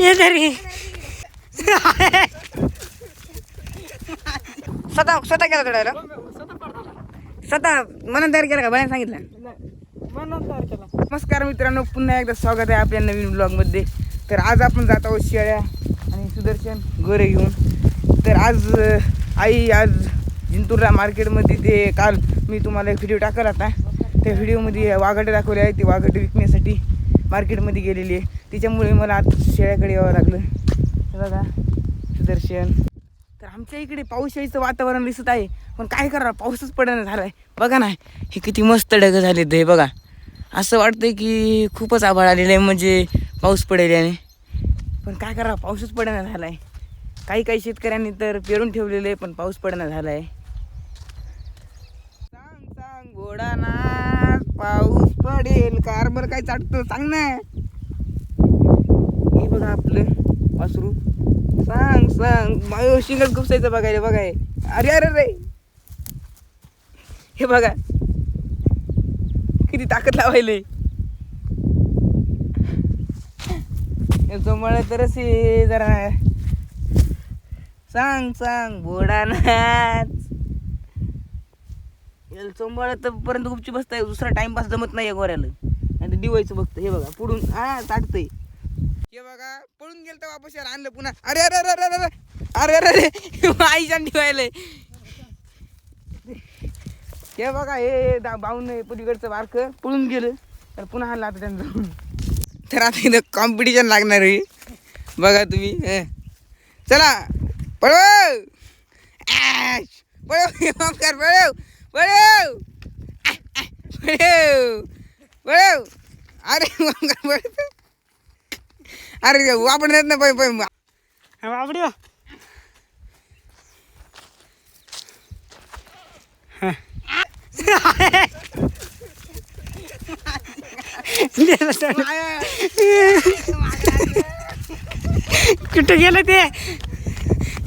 ये तरी स्वतः केला थोडा स्वतः मनात तयार केला का बाहेर सांगितलं मनात तयार केला. नमस्कार मित्रांनो, पुन्हा एकदा स्वागत आहे आपल्या नवीन ब्लॉगमध्ये. तर आज आपण जात आहोत शेळ्या आणि सुदर्शन गोरे घेऊन. तर आज जिंतूरला मार्केटमध्ये ते काल मी तुम्हाला एक व्हिडिओ टाकला होता. त्या व्हिडिओमध्ये वाघाटे दाखवले आहे. ती वाघाटे विकण्यासाठी मार्केटमध्ये गेलेली आहे. त्याच्यामुळे मला आज शेळ्याकडे यावं लागलं. हे बघा सुदर्शन. तर आमच्या इकडे पाऊस यायचं वातावरण दिसत आहे, पण काय करा पाऊसच पडणं झाला आहे. बघा ना हे किती मस्त ढग झाले ते बघा. असं वाटतंय की खूपच आभाळ आलेलं आहे, म्हणजे पाऊस पडेल याने. पण काय करा पाऊसच पडणं झाला आहे. काही शेतकऱ्यांनी तर पेरून ठेवलेलं आहे, पण पाऊस पडणं झाला आहे. सांग सांग घोडानाथ पाऊस पडेल कारबर काय चाटतो सांग ना. हे बघा आपलं वासरू. सांग सांग मायो शिंगल खुपसायचं बघायला बघाय. अरे अरे रे हे बघा किती ताकद लावायले. मला तरच हे जरा सांग सांग भोडानाथ याला चोंबाळत पर्यंत गुपची बसताय. दुसरा टाइमपास जमत नाही गोऱ्याला. आणि दिवायचं बघतं हे बघा पुढून ताटतंय. हे बघा पळून गेलं तर वापस याला आणलं पुन्हा. अरे अरे अरे अरे अरे अरे अरे आई शांती व्हायला. हे बघा हे बाहून पलीकडचं बारकं पळून गेलं तर पुन्हा आणलं आता त्यांचं. तर आता इथं कॉम्पिटिशन लागणार आहे बघा तुम्ही. चला पळव पळव कर पळव पळव पळव पळव. अरे अरे आपण येत नाही बापडी कुठं गेलं ते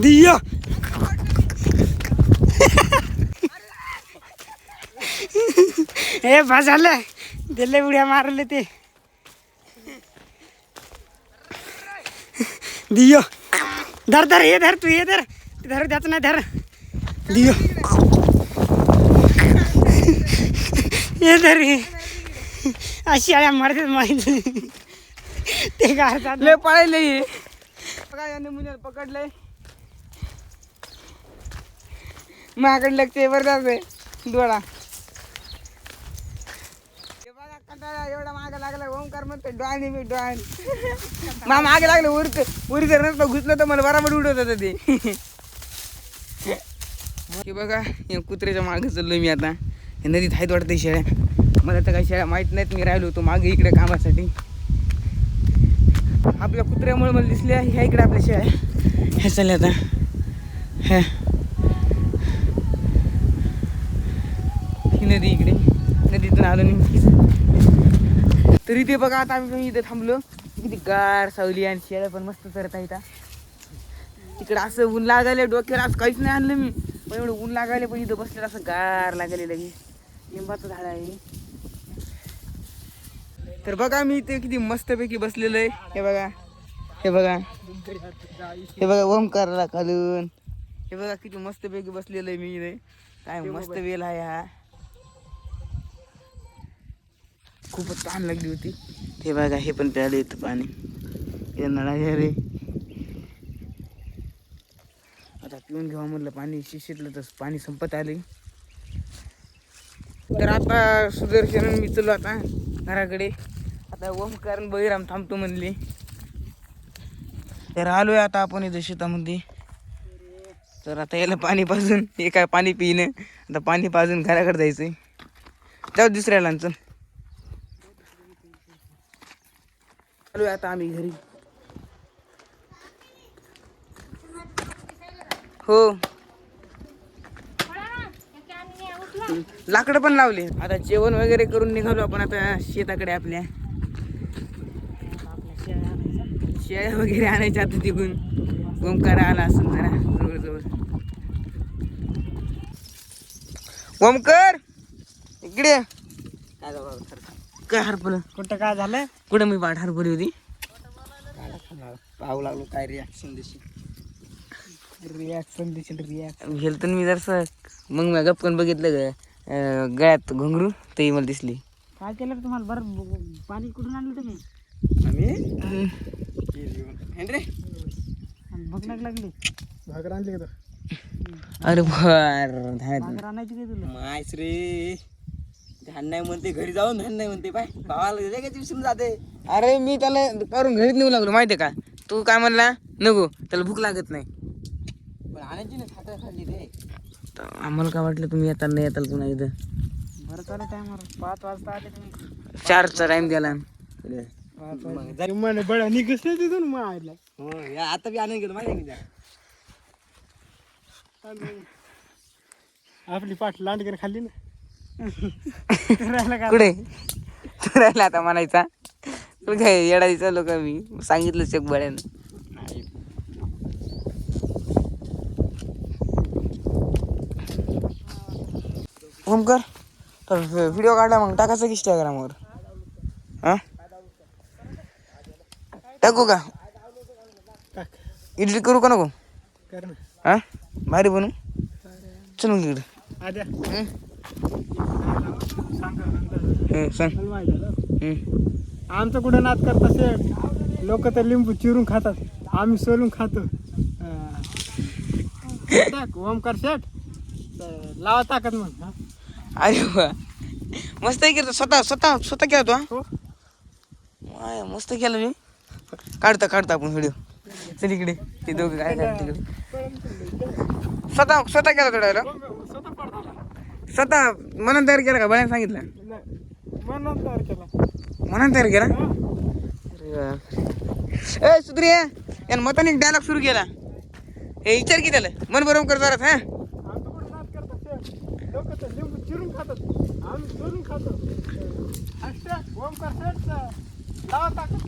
दियो. हे बस झालं दिले उड्या मारले ते दियो. धर धर हे धर तू हे धर धर द्याच नाही धर दियो. हे धर हे अशी आल्या मारतात माहिती ते काय लय पळायले. बघा याने मुलीला पकडलंय. माझ्याकडे लागते बरं जाते डोळा. बघा कंटाळा एवढा मागे लागला. ओंकार म्हणतो डोळ्याने मी डोळ्याने मा मागे लागलं. उरी जर नसतं घुसलं तर मला बराबर उडवत होतं ते. हे बघा या कुत्र्याच्या मागे चाललोय मी आता. हे नदीत आहेत वाटतं शेळ्या. मला तर काही शेळ्या माहीत नाहीत. मी राहिलो होतो मागे इकडे कामासाठी. आपल्या कुत्र्यामुळे मला दिसल्या ह्या इकडे आपल्या शेळ्या ह्या चालल्या आता. ह्या ही नदी इकडे नदीतून आलो नेमकीच. तरी ते बघा आता आम्ही इथे थांबलो. किती गार सावली आणि शेळ्या पण मस्त चरत आहेत. तिकडं असं ऊन लागायला डोक्याला असं काहीच नाही आणलं मी, पण एवढं ऊन लागायला पण इथं बसलेलं असं गार लागायला लगे. लिंबाचं झाड आहे. तर बघा मी इथे किती मस्तपैकी बसलेलं आहे. हे बघा हे बघा हे बघा ओमकारला खालून. हे बघा किती मस्तपैकी बसलेलं आहे मी इथे. काय मस्त वेल आहे हा. खूपच तहान लागली होती. हे बघा हे पण प्यायला येतं पाणी. हे नळा रे आता पिऊन घेऊ म्हणलं पाणी. शिशीतलं तर पाणी संपत आले. तर आता सुदर्शन मी चलो आता घराकडे. आता ओमकार बळीराम थांबतो म्हणले. तर आलोय आता आपण इथं शेतामध्ये. तर आता याला पाणी पाजून हे काय पाणी पिणं आता पाणी पाजून घराकडे जायचंय. जाऊ दुसऱ्याला चल. आलोय आता आम्ही घरी. हो लाकडं पण लावले. आता जेवण वगैरे करून निघालो आपण आता शेताकडे. आपल्या शेळ्या वगैरे आणायच्या आता तिकडून. ओमकार आला असं जरा जवळ. ओमकार इकडे काय हरपलं. कुठं काय झालं कुठं मी वाट हरपली होती. पाहू लागलो काय रिॲक्शन देशील. रिॲक्शन देशील रिॲक्शन. गेलतो मी जरसं मग मी गपकन बघितलं ग गळ्यात घुंगरू ते मला दिसली. काय केलं रे तुम्हाला बरं पाणी कुठून आणलं तुम्ही आम्ही भूक लागली भाकर आणली का? अरे बर भाकर आणायची काय तुला मायच रे. ध्यान नाही म्हणते घरी जाऊन ध्यान नाही म्हणते पाय भावाला लगेच विसरून जाते. अरे मी त्याला करून घरीच नेऊ लागलो माहितीये का. तू काय म्हणला नको त्याला भूक लागत नाही. पण आणायची ना खाटा खाल्ली रे. तर आम्हाला काय वाटलं तुम्ही येताल नाही येताल पुन्हा इथं. बरं चालेल टायमवर 5 वाजता आले तुम्ही 4चा टाइम द्याला. बळा निघस नाही तिथून मग आयला हो आता बी आणून गेलो माहिती आहे आपली पाठ लांडगर खाल्ली ना कुठे तू राहिला आता म्हणायचा. तू काय येडा दिसलो का मी सांगितलं चेक बळ्यानं. ओमकर तर व्हिडिओ काढला मग टाकायचा की इंस्टाग्रामवर. हां टाकू का एडिट करू का नको. कर ना हां भारी बनू चल मग इकडे. आद्या सांग. आमचं कुठं नाद करता शेट. लोक तर लिंबू चिरून खातात आम्ही सोलून खातो. ओमकार शेट लावा ताकद मग हा? अरे वा मस्त केलं. स्वतः केला तो. हो हा मस्त केलं मी. काढता आपण व्हिडिओ. चल इकडे ते दोघं काय करतात तिकडे. स्वतः केला तो डायलॉग. स्वतः पडताला स्वतः मनात तयार केला का बळ्यानं सांगितलं. म्हणून तयार केला मनात तयार केला. अरे वा. ए सुधरी यानं मताने डायलॉग सुरू केला. हे विचार की त्याला मन बरोबर कर जरा. हा आमचं कुठं नाद करता शेट. लोक तर लिंबू चिरून खातात आम्ही सोलून खातो. ओमकार शेट लावा ताकद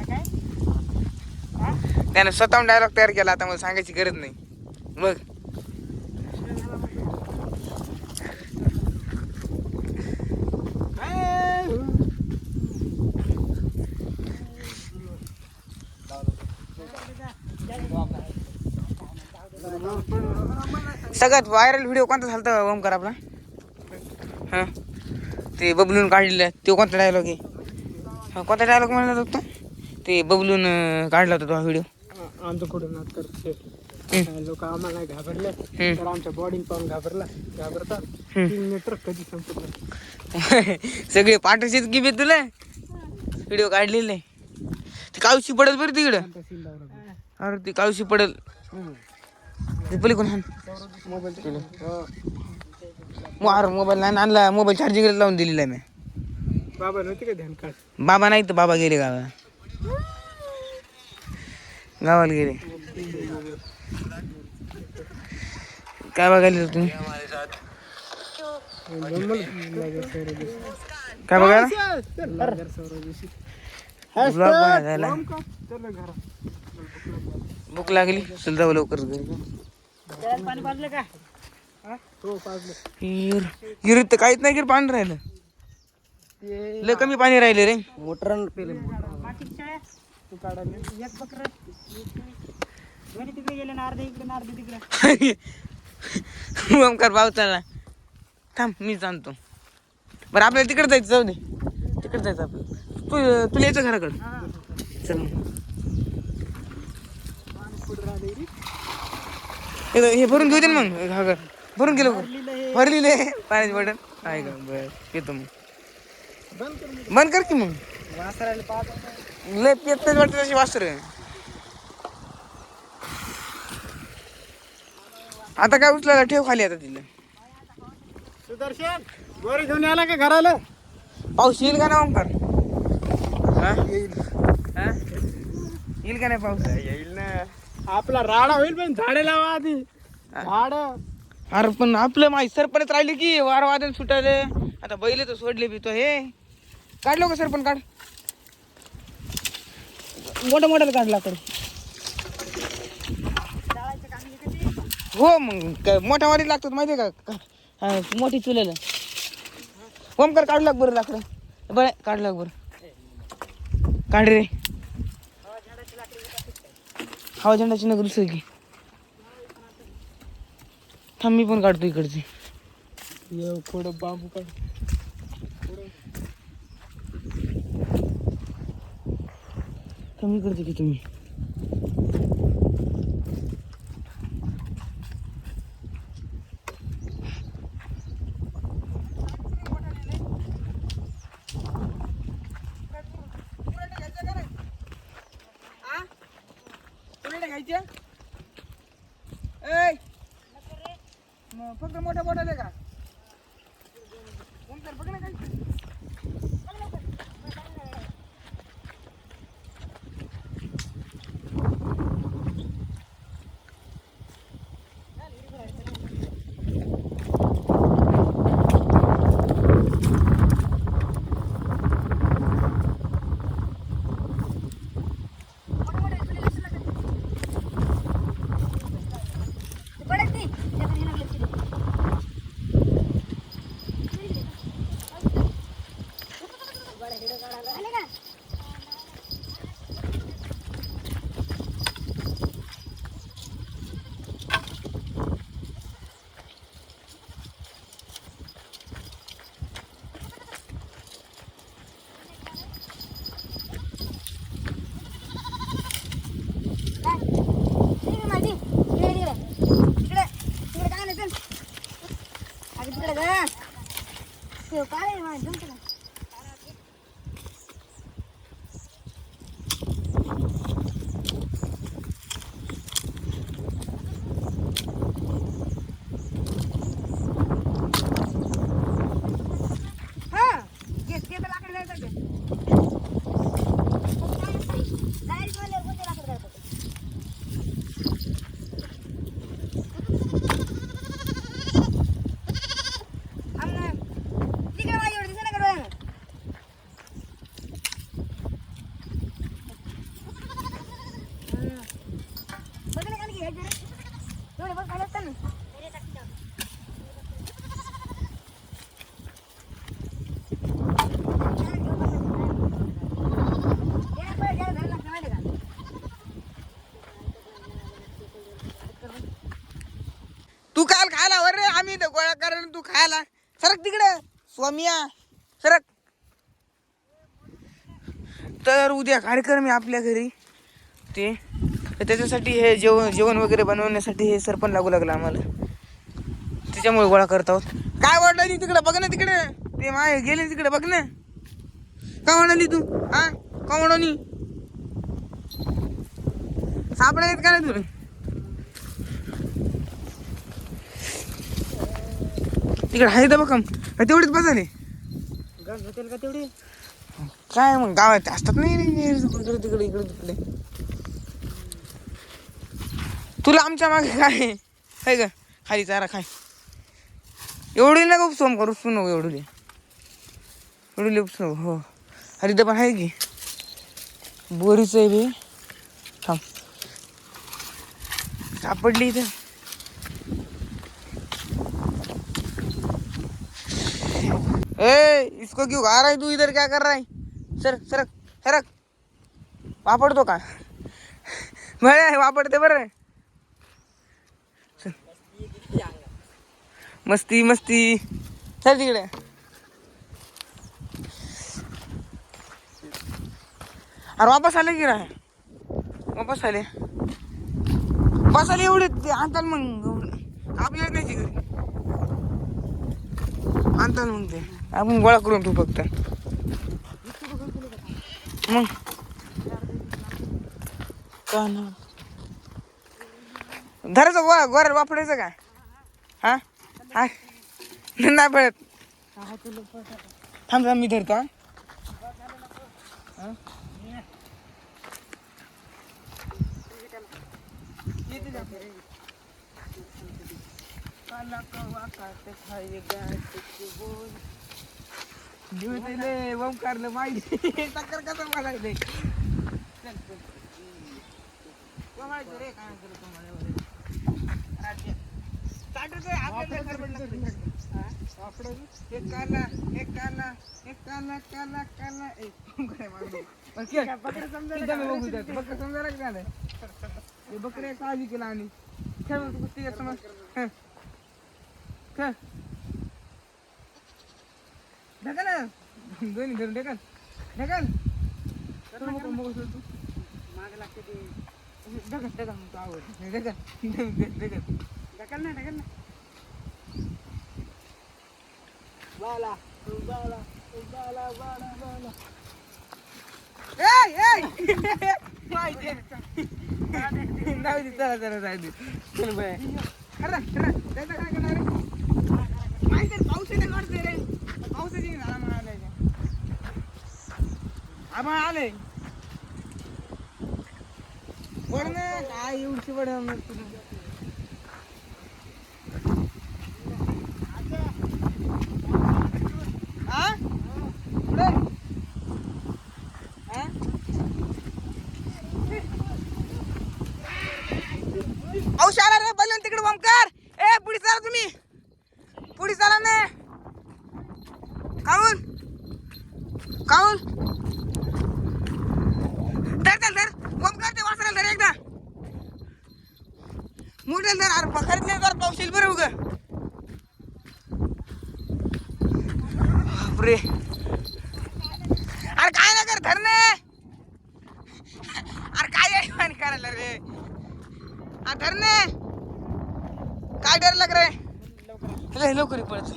काय त्यानं स्वतःहून डायलॉग तयार केला. आता मला सांगायची गरज नाही. बघ सगळ्यात व्हायरल व्हिडिओ कोणता झालता ओमकार आपला. हां ते बबलून काढलेलं तो कोणता डायलॉग आहे. हा कोणता डायलॉग म्हणला होता ते बबलून काढला होता तो व्हिडिओ. आमचं कुठं नाद करत लोक आम्हाला घाबरले तर आमच्या बॉडी पाहून घाबरतात. 3 मीटर कधी संपत नाही. सगळे पाठवशीच की बे तुला व्हिडिओ काढलेले. ते काळशी पडेल बरं तिकडं. अरे ती काळशी पडेल. ते पलीकडून हाण अरे मोबाईल नाही आणला. मोबाईल चार्जिंग लावून दिलेला आहे मी. बाबा नव्हते का ध्यान काढ. बाबा नाही तर बाबा गेले गावाला गेले. काय बघायला तुम्ही. काय बघायला ब्लॉग बघायला. भूक लागली चल जाऊ लवकर घरी. पाणी पाजलं का हो पाजलं. हिरीत तर काहीच नाही की पाणी राहिलं. लय कमी पाणी राहिले रे. मोटर पेले तू काढायला एक बकर तिकडे गेले ना अर्धे इकडे ना अर्धे तिकडे. ओमकार भाऊ चला थांब मी जाणतो. बरं आपल्याला तिकडे जायचं. जाऊ दे तिकडे जायचं आपल्याला. तुला यायचं घराकडं चल. हे भरून घेऊ दे ना मग. घागर भरून गेलो भरलेले पाण्याची बॉटल आहे का. बरं येतो मग. बंद कर की मग. लय पेत वाटत तशी वासर. आता काय उचलायला ठेव खाली आता तिला. सुदर्शन गोरी घेऊन आला का घराला. पाऊस येईल का ना ओमकार. येईल का नाही पाऊस. येईल ना. आपला राडा होईल पण झाडे लावा आधी. झाड अरे पण आपलं माहिती सरपणच राहिले की वार वादन सुटायले. आता बैल तर सोडले बी तो. हे काढलो का सरपण काढ. मोठ्याला काढला कर. हो मग मोठ्या वारीत लागतात माहितीये का. मोठी चुलेला ओमकार काढला बरं लाकडं. बरं काढला बरं काढ रे. हवा झेंडाची नगर दुसरं की. थांब मी पण काढतो इकडचे. थोडं बांबू काढ. कमी करते की तुम्ही. फक्त मोठा मोठा आहे का? बघ ना काही. तू काल खायला वर रे. आम्ही इथं गोळा करून तू खायला. सरक तिकडे स्वामिया सरक. तर उद्या कार्यक्रम आहे आपल्या घरी ते. तर त्याच्यासाठी हे जेवण वगैरे बनवण्यासाठी हे सरपण लागू लागलं आम्हाला. त्याच्यामुळे गोळा करत आहोत. काय वाढलं तिकडे बघ ना. तिकडे ते माय गेले तिकडे बघ ना. का म्हणाली तू? हा का म्हणून सापडा येत का नाही तुला? तिकडे आहे तर बघ तेवढेच बसाले. होतील का तेवढी? काय मग गावात असतात नाही तिकडे तिकडे इकडे तिकडे. तुला आमच्या मागे काय आहे का? खाली चारा खाय. एवढी नका उपसोम करू. उपसू नको एवढी एवढी उपसू नको. हो हरिदा पण आहे की. बोरीच आहे बी. थांब सापडली इथं. ए इसको क्यों खा रहा है तू? इधर क्या कर रहा है? सर सरक सरक. वापरतो का? बरं वापरते बरं. मस्ती मस्ती. चल तिकडे. अरे वापस आले की राय. वापस आले. बस आले एवढे आणतात मग आपल्याला नाही घरी आणतात मग ते. आपण गोळा करून ठेवू फक्त. मग का ना धरायचं गोर वापरायचं का? हा हा नाही पडत. थांब थांब मी धरतो. हा ओंकारलं माहिती टक्कर कसं मारायचंय. रे काय करतो एक काला एक काला एक काला काला काला एक काय मारलो बकरे समजायला बघू द्या बकरे समजायला का झालं हे बकरे काळजी केला आणि खेळ मग तू कुस्ती कर समज खेळ ढकल ना दोन्ही धरून ढकल ढकल तू माग लागते ते ढकल ढकल मग तू आवड ढकल ढकल ढकल ना ढकल ना बाला बाला बाला बाला बाला ए नाही चला चला जायचं चल बाय अरे त्याचं काय करणार रे माहिती पाऊस येते काढते रे पावसाची आम्हाला आलाय आम्हाला आलंय बरं ना काय एवढी बड पाऊस आला रे बलून तिकडे ओमकार ए पुढे चला तुम्ही पुढे चला ना काऊन काऊन धर धर धर ओमकार ते वासराला धर एकदा मोठ्याला धर अरे पकडत नाही जर पाऊस येईल बरं उगं बापरे अरे काय ना कर धर ना अरे काय आहे करायला रे धर ने काय डर लाग रे लय लवकर पळत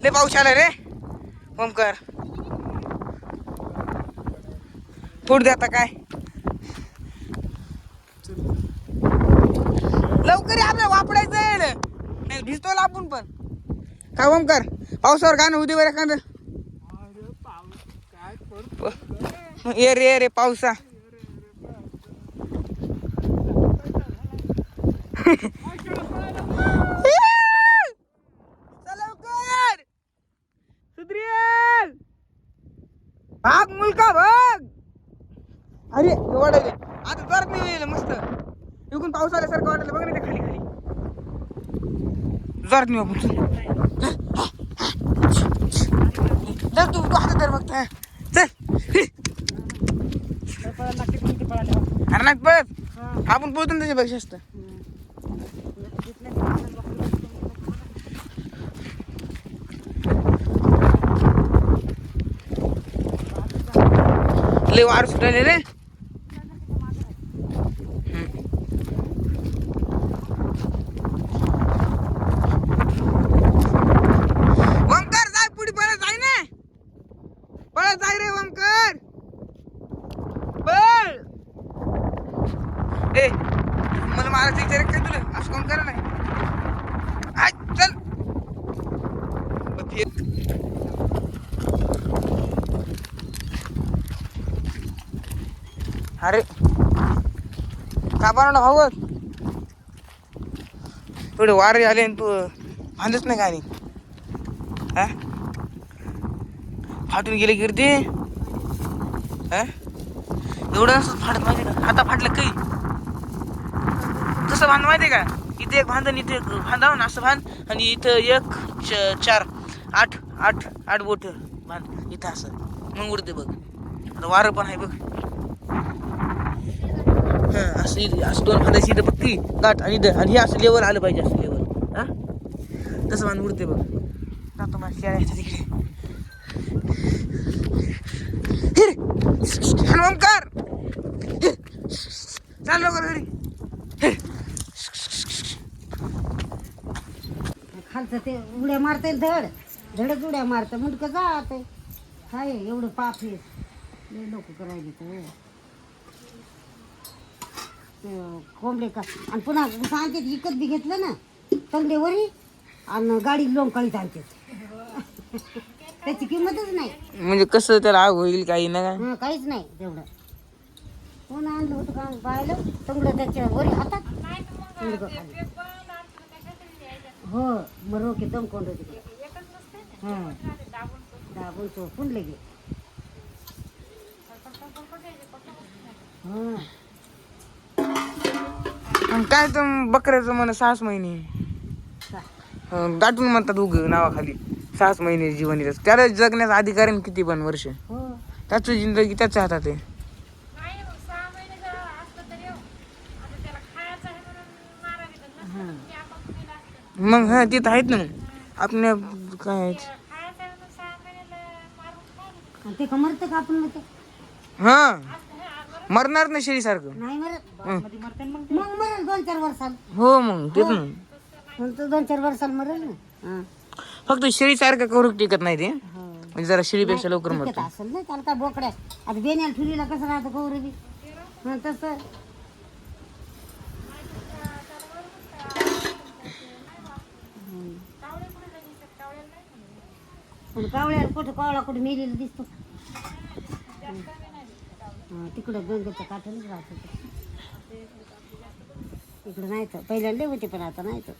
लय पाऊस आला रे ओमकार फोड दे आता काय लवकर आपल्याला वापरायचं आहे नाही भिजतो आपण पण काय ओमकार पावसावर गाणं उद्या बरं एखादं ये रे पावसा सुधरेल भाग मुलका भाग अरे वाढायले आता जोरात नाही येईल मस्त इकडून पाऊस आल्यासारखं वाटलं बघ ना ते खाली खाली जोरात नाही आपण चल तू हातात धर बघ चल अरे नाही बस आपण बोलतो ना त्याच्यापेक्षा असतं लय वार सुटायले रे ओमकार जाय पुढे पळत जाय ना पळत जाय रे ओमकार पळ ए मला मारायचं विचार काय तुला असं कोण करा नाही चल अरे का बनवलं भाऊ थोडे वारे आले आणि तू बांधच नाही का हा फाटून गेले गिरते एवढं असं फाटत माहिती का आता फाटलं काही तसं बांध माहिती का इथे एक बांध आणि इथे एक बांधाव ना असं बांध आणि इथं एक 4 8 बोट बांध इथं असं मग उडते बघ आता वारं पण आहे बघ असं 2 फांद्याची इथं पक्की गाठ आणि हे असं लेवल आलं पाहिजे असं लेवल हा तसं मान उडते बघ जातो मला खेळायचं तिकडे ओमकार चाल लवकर घरी खालचं ते उड्या मारता धडच उड्या मारतं मुडकं जाते काय एवढं पाप हे लोक करायले तर कोंबडे का आणि पुन्हा सांगते विकत बी घेतलं ना तंगडेवरी आणि गाडी लोंकाळीत आणते त्याची किंमतच नाही म्हणजे कसं त्याला आग होईल काही ना काय काहीच नाही तेवढं कोण आणलं होतं का पाहिलं तंगडं त्याच्या वरी हातात मुडकं खाली हो मग रोखे दम कोंड होते हां दाबून तो पुंडले गे हां काय तर बकऱ्याचं म्हण 6 महिने दाटून म्हणतात उग नावाखाली 6 महिने जीवन येतात त्याला जगण्याचा अधिकार आहे ना किती पण वर्ष हो त्याची जिंदगी त्याच्या हातात आहे मग हा ते तर आहेत ना मग आपल्या काय आहेत. आणि ते का मरतं का आपण मग ते हा मरणार ना शेळीसारखं नाही मरत मग मरेल 2-4 वर्षाला हो मग तेच ना मग तो 2-4 वर्षाला मरेल ना हा. फक्त शेळीसारखं करू टिकत नाही ते हो. म्हणजे जरा शेळीपेक्षा लवकर टिकत मरतो असेल ना त्याला काय बोकड्या आता बेण्याला ठुलीला कसं राहतं कौर बी मग तसं पण कावळ्याला कुठं कावळा कुठं मेलेला दिसतो हा, तिकडं गंगेच्या काठानेच राहत होतं इकडं नाही तर पहिल्यांदा होते पण आता नाही तर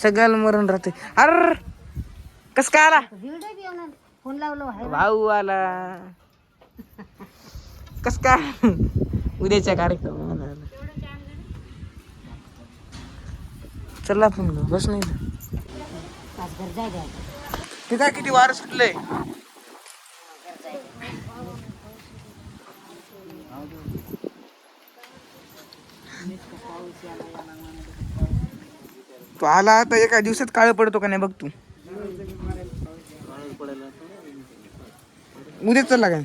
सगळ्याला मरण राहते अर कस काय आला व्हिडिओ बी येणार फोन लावलो आहे भाऊ आला कस काय उद्याच्या कार्यक्रमाला आला. चला फोन बस नाही आज घर जाय द्या ते काय किती वार सुटलंय तो आला आता एका दिवसात काळ पडतो का नाही बघ तू उद्या चालला काय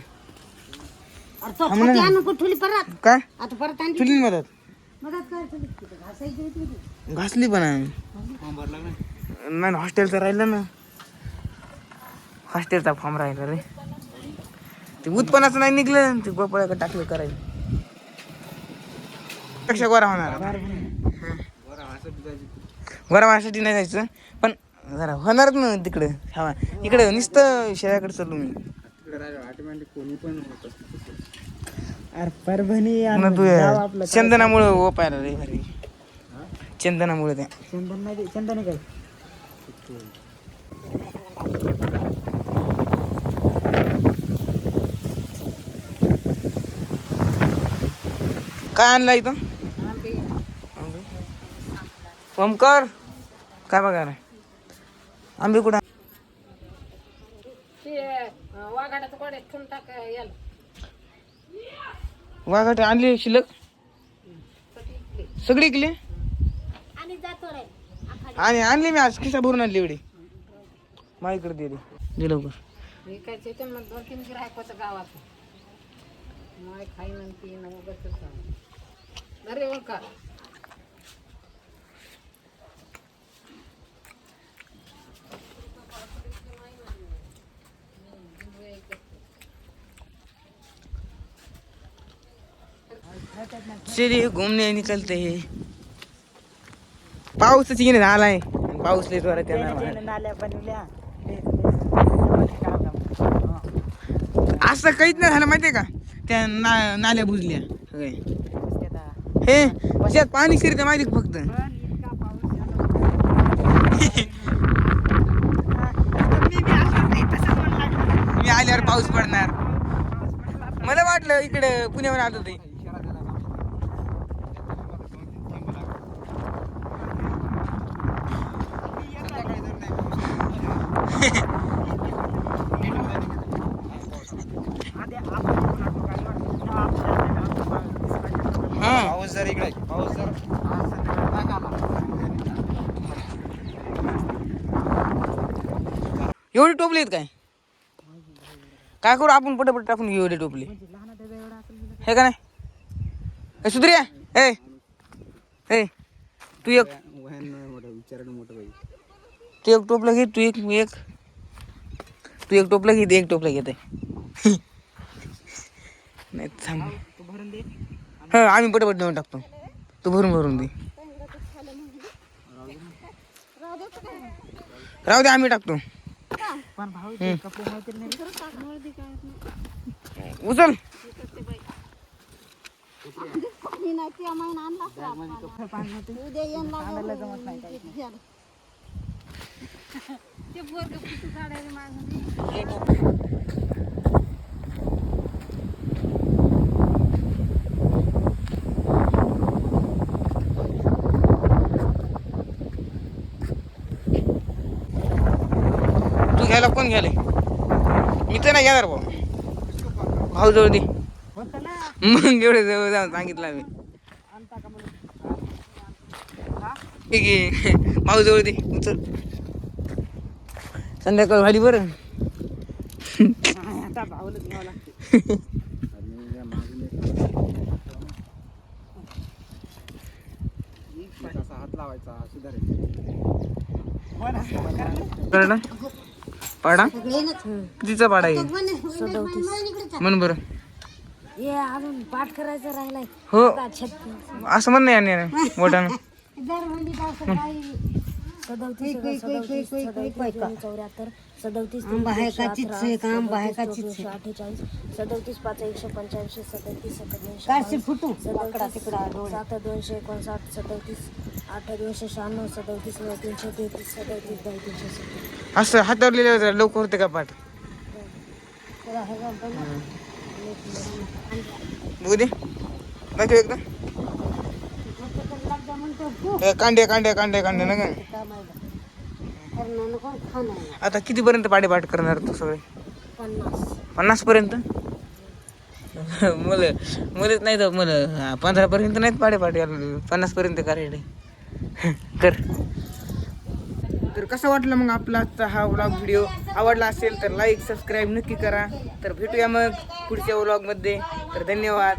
अरे तो खाती आणून कुठं ठुली परत काय आता परत आणली तुली मदत मदत काय ठुली तिथं घासायची होती ती. घासली पण आहे नाही हॉस्टेलचं राहिलं ना हॉस्टेलचा फॉर्म राहिला रे ते उत्पन्नाचं नाही निघलं ते गोपाळ्याकडे टाकलं करायला पेक्षा गोरा होणार गोरा व्हायसाठी नाही जायचं पण जरा होणारच ना तिकडे हवा इकडे नुसतं शेळ्याकडे चालू मी अरे परभणी मग तू चंदनामुळे ओपायला रे घरी चंदनामुळे त्या चंदन नाही चंदन आहे काय काय आणलं इथं ओमकार काय बघा रे आंबे कुठं वाघाट आणली शिल्लक सगळी इकली आणि आणली मी आज खिसा भरून आणली एवढी माझ्याकडे दे रे दे लवकर विकायचे ते मग 2-3 गिऱ्हाईक होतं गावात मग खाईन आणि पिईन आणि उगाचच अरे ओंकार चलिए घूमने निकलते हैं पाऊसच येणे आलाय पाऊस लय जोरात येणार नाल्या बनवल्या असं काहीच नाही झालं माहितीये का त्या नाल्या बुजल्या सगळे हे त्यात पाणी शिरतं माहिती का फक्त मी आल्यावर पाऊस पडणार मला वाटलं इकडे पुण्यावर आलं ते पाऊस जर इकडे पाऊस जर एवढी टोपली आहेत काय काय करू आपण पटापट टाकून घेऊ एवढी टोपली हे का नाही सुधरिया ए ए तू एक तू एक टोपला घे तू एक टोपला घे एक टोपला घेते नाही थांब हा आम्ही पटापट देऊन टाकतो तू भरून दे राहू दे आम्ही टाकतो पण भाऊ कपडे माहिती नाही उचल घ्यायला कोण घ्यायला मी तर नाही घेणार भाऊ भाऊ जवळ दे होतं ना मग एवढे जवळ जाऊन सांगितलं आम्ही ठीक आहे भाऊ जवळ दे उचल संध्याकाळ झाली बरं आता भावलंच घ्यावं लागते हात लावायचा पाडा पाडा सगळे ना कितीचा पाडा आहे म्हण बरं हे अजून पाठ करायचं राहिलाय हो का 36 असं म्हण नाही आणि मोठ्यानं दरवर्षी असं काही 37 74 37 आंबा आहे का चिप्स आहे का आंबा आहे का चिप्स 48 37 5 185 37 97 काशी फुटू वाकडा तिकडा 7 259 37 8 296 37 9 333 37 10 370 असं हातावर लिहिलं लवकर होते का पाठ बघू दे दाखव एकदा कांड्या कांड्या कांड्या कांड्या ना काय आता कितीपर्यंत पाडे पाठ करणार तू सगळे 50 पर्यंत मुलेच नाही तर मला 15 पर्यंत नाहीत पाडे पाडे 50 पर्यंत करायचे कर तर कसा वाटला मग आपला आजचा हा व्लॉग व्हिडिओ आवडला असेल तर लाईक सबस्क्राईब नक्की करा तर भेटूया मग पुढच्या व्लॉगमध्ये तर धन्यवाद